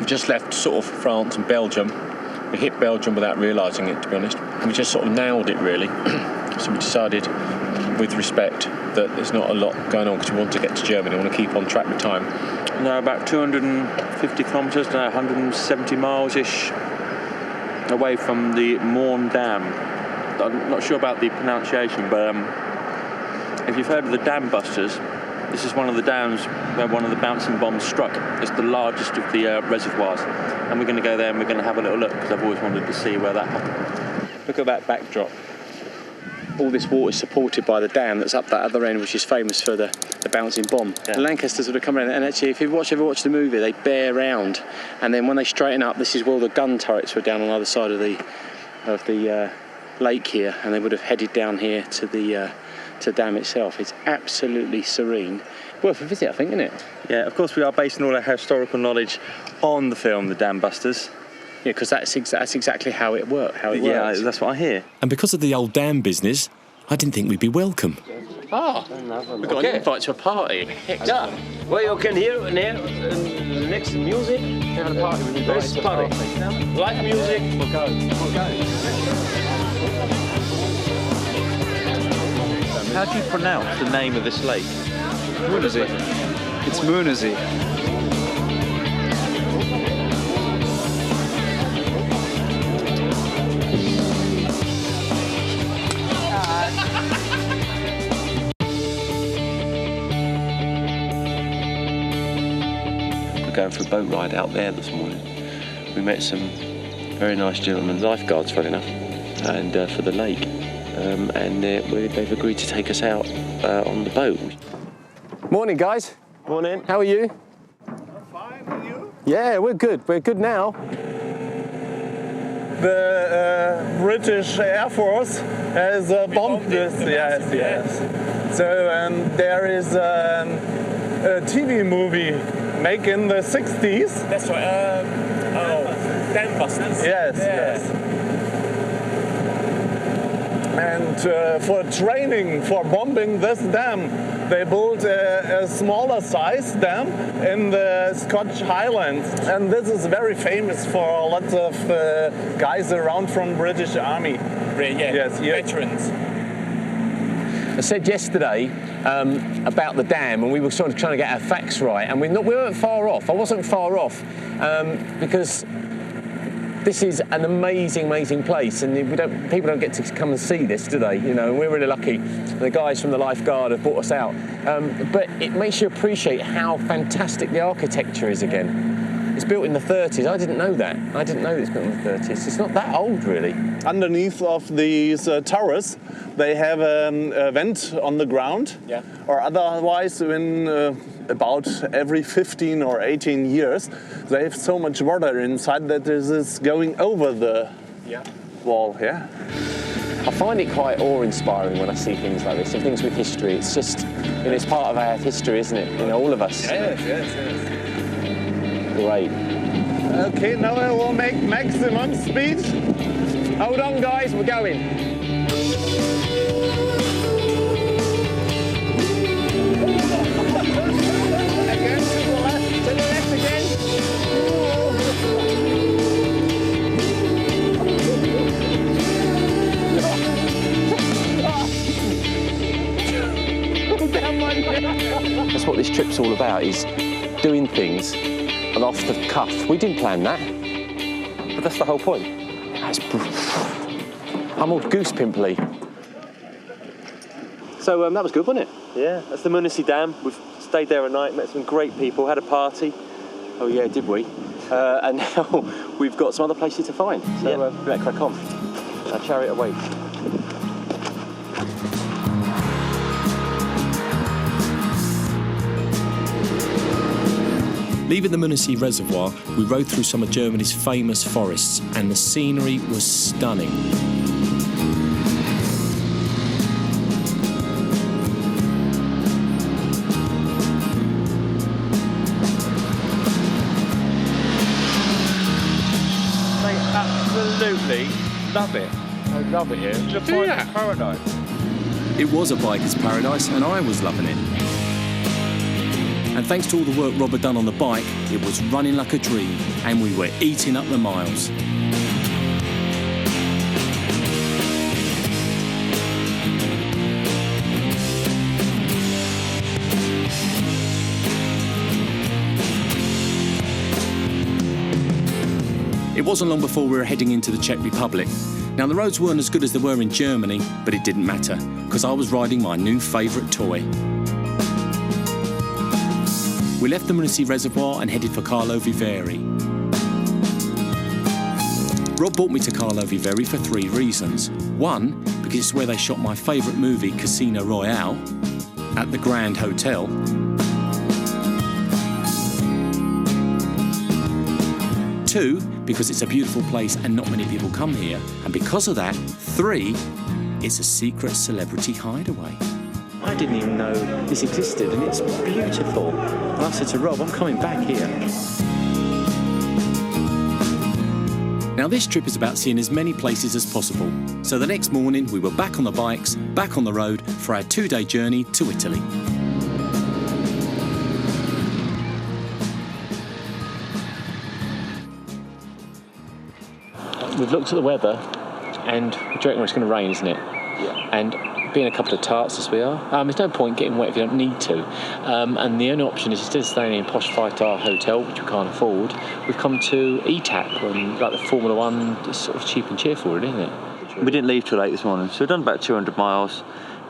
We just left sort of France and Belgium. We hit Belgium without realising it, to be honest. And we just sort of nailed it, really. So we decided, with respect, that there's not a lot going on because we want to get to Germany. We want to keep on track with time. No, about 250 kilometres, 170 miles-ish away from the Möhne Dam. I'm not sure about the pronunciation, but if you've heard of the dam busters, this is one of the dams where one of the bouncing bombs struck. It's the largest of the reservoirs. And we're going to go there and we're going to have a little look because I've always wanted to see where that happened. Look at that backdrop. All this water is supported by the dam that's up that other end, which is famous for the bouncing bomb. Yeah. The Lancasters would have come around, and actually, if you've ever watched the movie, they bear round, and then when they straighten up, this is where all the gun turrets were down on the other side of the lake here, and they would have headed down here to the dam itself. It's absolutely serene. Worth a visit, I think, isn't it? Yeah, of course we are basing all our historical knowledge on the film The Dam Busters. Yeah, because that's exactly how it works. Yeah, that's what I hear. And because of the old dam business, I didn't think we'd be welcome. Ah, we've got an invite to a party. Yeah, well, you can hear the next music. Having a party with you guys. Party. Live music. We'll go. How do you pronounce the name of this lake? Möhne Dam. It's Möhne Dam. Going for a boat ride out there this morning. We met some very nice gentlemen, lifeguards, funny enough, and for the lake, and they've agreed to take us out on the boat. Morning, guys. Morning. How are you? I'm fine, and you? Yeah, we're good. We're good now. The British Air Force has bombed this. Yes. So there is a TV movie made in the 60s. That's right. Dam Busters. Yes. And for training for bombing this dam, they built a smaller size dam in the Scottish Highlands. And this is very famous for lots of guys around from British Army. Yes. Veterans. I said yesterday about the dam, and we were sort of trying to get our facts right, and we weren't far off. I wasn't far off because this is an amazing place, and people don't get to come and see this, do they? You know, and we're really lucky. The guys from the lifeguard have brought us out, but it makes you appreciate how fantastic the architecture is again. It's built in the 30s. I didn't know that. I didn't know it's built in the 30s. It's not that old, really. Underneath of these towers, they have a vent on the ground. Yeah. Or otherwise, when about every 15 or 18 years, they have so much water inside that this is going over the wall. Yeah. I find it quite awe-inspiring when I see things like this, and things with history. It's just, it's part of our history, isn't it? You know, all of us. Yes. Great. Okay, now I will make maximum speed. Hold on, guys, we're going. Again, to the left again. That's what this trip's all about, is doing things and off the cuff. We didn't plan that. But that's the whole point. I'm all goose pimply. So that was good, wasn't it? Yeah, that's the Möhne Dam. We've stayed there a night, met some great people, had a party. Oh yeah, did we? And now we've got some other places to find. So let's crack on. Our chariot awaits. Leaving the Möhne reservoir, we rode through some of Germany's famous forests, and the scenery was stunning. They absolutely love it. I love it here. It's a biker's paradise. It was a biker's paradise, and I was loving it. And thanks to all the work Rob had done on the bike, it was running like a dream, and we were eating up the miles. It wasn't long before we were heading into the Czech Republic. Now, the roads weren't as good as they were in Germany, but it didn't matter, because I was riding my new favourite toy. We left the Möhne reservoir and headed for Karlovy. Rob brought me to Karlovy for 3 reasons. One, because it's where they shot my favourite movie, Casino Royale, at the Grand Hotel. 2, because it's a beautiful place and not many people come here. And because of that, 3, it's a secret celebrity hideaway. I didn't even know this existed, and it's beautiful. And I said to Rob, I'm coming back here. Now, this trip is about seeing as many places as possible. So the next morning, we were back on the bikes, back on the road for our 2-day journey to Italy. We've looked at the weather, and do you reckon it's going to rain, isn't it? Yeah. And being a couple of tarts as we are, there's no point getting wet if you don't need to. And the only option is, instead of staying in a posh 5-star hotel, which we can't afford, we've come to ETAP, and like the Formula One, it's sort of cheap and cheerful, really, isn't it? We didn't leave till late this morning, so we've done about 200 miles.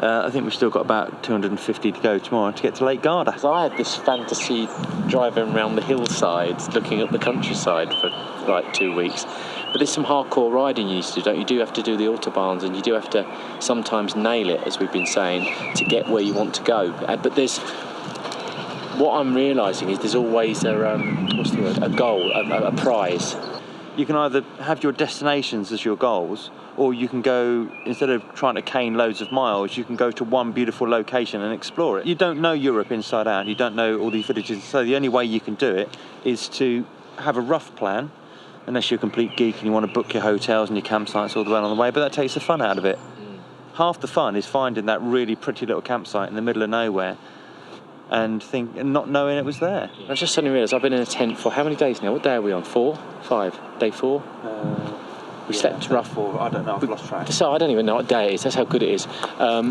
I think we've still got about 250 to go tomorrow to get to Lake Garda. So I had this fantasy driving around the hillsides, looking at the countryside for like 2 weeks. But there's some hardcore riding you need to do, don't you? You do have to do the autobahns, and you do have to sometimes nail it, as we've been saying, to get where you want to go. But there's, what I'm realising is there's always a goal, a prize. You can either have your destinations as your goals, or you can go, instead of trying to cane loads of miles, you can go to one beautiful location and explore it. You don't know Europe inside out, you don't know all these villages, so the only way you can do it is to have a rough plan, unless you're a complete geek and you want to book your hotels and your campsites all the way along the way, but that takes the fun out of it. Half the fun is finding that really pretty little campsite in the middle of nowhere and not knowing it was there. I've just suddenly realised I've been in a tent for how many days now? What day are we on? 4? 5? Day 4? We slept rough. 4. I don't know, I've lost track. So I don't even know what day it is, that's how good it is.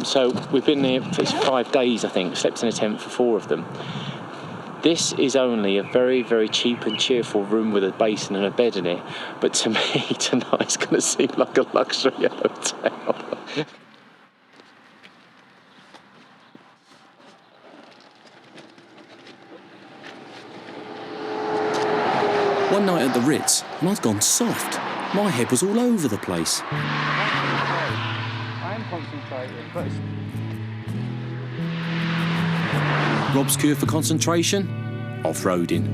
So we've been there for 5 days, I think, slept in a tent for 4 of them. This is only a very, very cheap and cheerful room with a basin and a bed in it, but to me tonight it's going to seem like a luxury hotel. One night at the Ritz, and I'd gone soft. My head was all over the place. I'm concentrating, but Rob's cure for concentration? Off-roading.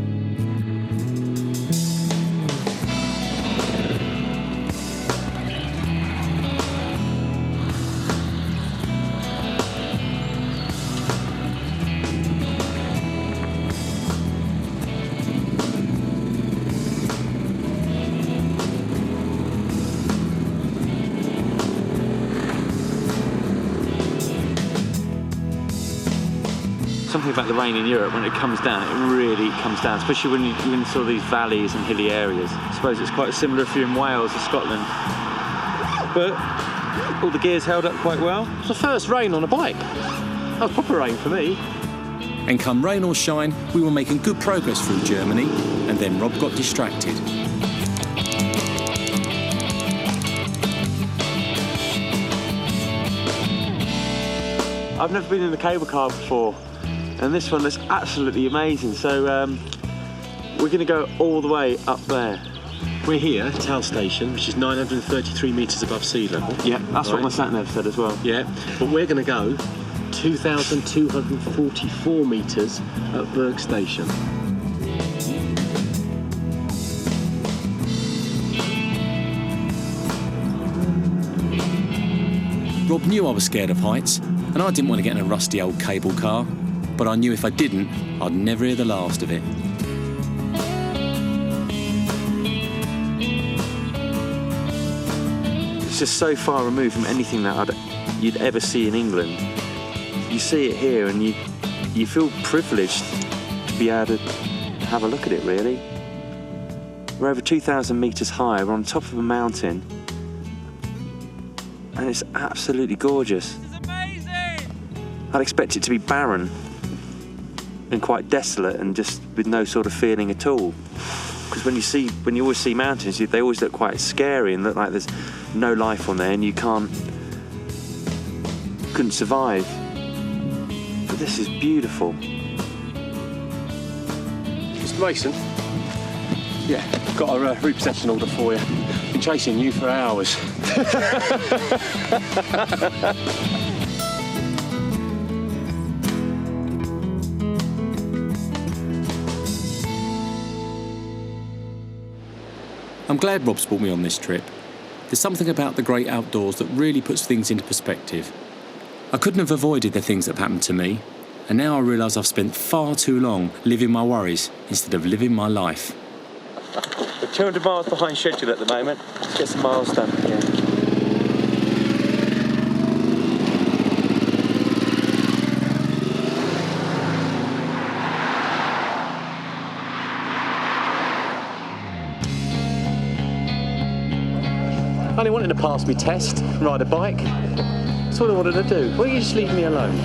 Something about the rain in Europe, when it comes down, it really comes down, especially when you're in sort of these valleys and hilly areas. I suppose it's quite similar if you're in Wales or Scotland. But all the gears held up quite well. It's the first rain on a bike. That was proper rain for me. And come rain or shine, we were making good progress through Germany, and then Rob got distracted. I've never been in a cable car before, and this one looks absolutely amazing. So we're going to go all the way up there. We're here at Tal Station, which is 933 metres above sea level. Yeah, that's what my sat-nav said as well. Yeah, but we're going to go 2,244 metres at Berg Station. Rob knew I was scared of heights, and I didn't want to get in a rusty old cable car, but I knew if I didn't, I'd never hear the last of it. It's just so far removed from anything that you'd ever see in England. You see it here and you feel privileged to be able to have a look at it, really. We're over 2,000 metres high, we're on top of a mountain, and it's absolutely gorgeous. This is amazing! I'd expect it to be barren and quite desolate and just with no sort of feeling at all. Because when you always see mountains, they always look quite scary and look like there's no life on there and you couldn't survive. But this is beautiful. Mr. Mason? Yeah, got a repossession order for you. Been chasing you for hours. I'm glad Rob's brought me on this trip. There's something about the great outdoors that really puts things into perspective. I couldn't have avoided the things that have happened to me, and now I realise I've spent far too long living my worries instead of living my life. We're 200 miles behind schedule at the moment. Let's get some miles done. Yeah. I only wanted to pass me test, ride a bike. That's all I wanted to do. Why don't you just leave me alone?